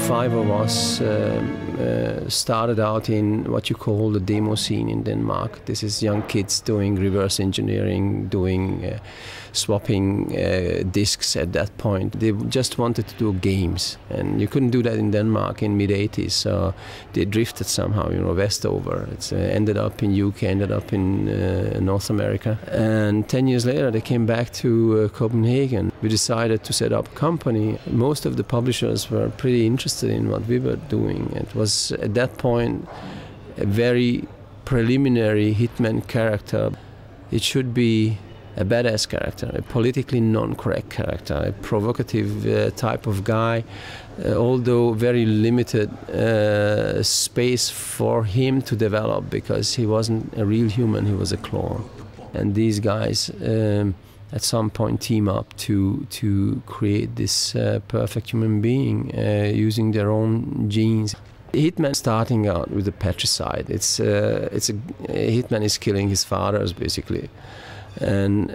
5 of us started out in what you call the demo scene in Denmark. This is young kids doing reverse engineering, doing swapping discs at that point. They just wanted to do games, and you couldn't do that in Denmark in mid-80s, so they drifted somehow, west over. It's ended up in UK, ended up in North America. And 10 years later, they came back to Copenhagen. We decided to set up a company. Most of the publishers were pretty interested in what we were doing. It was, at that point, a very preliminary Hitman character. It should be a badass character, a politically non-correct character, a provocative type of guy, although very limited space for him to develop because he wasn't a real human, he was a clone. And these guys at some point team up to create this perfect human being using their own genes. Hitman starting out with the patricide. Hitman is killing his fathers basically. And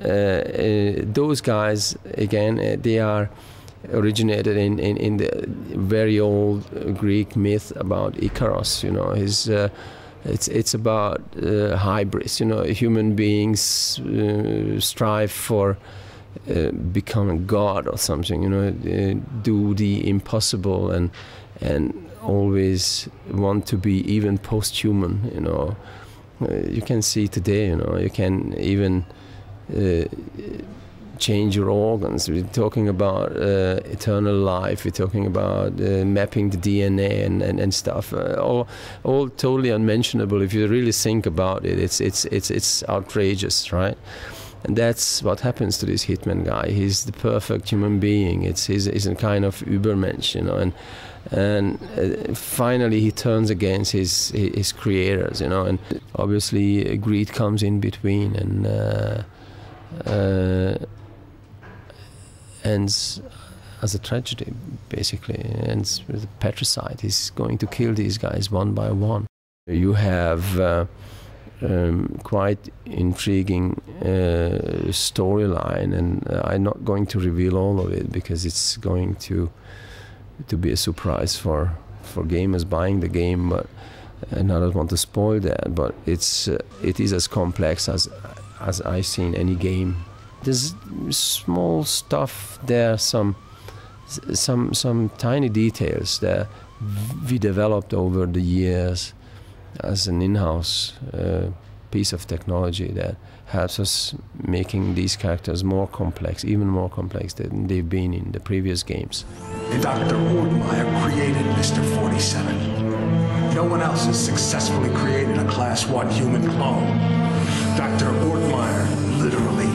those guys, again, they are originated in the very old Greek myth about Icarus. It's about hybris. Human beings strive for becoming a god or something. Do the impossible and always want to be even post-human. You can see today. You can even change your organs. We're talking about eternal life. We're talking about mapping the DNA and stuff. All totally unmentionable. If you really think about it, it's outrageous, right? And that's what happens to this Hitman guy. He's the perfect human being. He's a kind of Übermensch, and finally he turns against his creators, and obviously greed comes in between and ends as a tragedy, basically. Ends with a patricide. He's going to kill these guys one by one. You have quite intriguing storyline, and I'm not going to reveal all of it because it's going to be a surprise for gamers buying the game. But and I don't want to spoil that. But it is as complex as I've seen any game. There's small stuff there, some tiny details that we developed over the years as an in-house piece of technology that helps us making these characters more complex, even more complex than they've been in the previous games. Dr. Ortmeyer created Mr. 47. No one else has successfully created a Class 1 human clone. Dr. Ortmeyer literally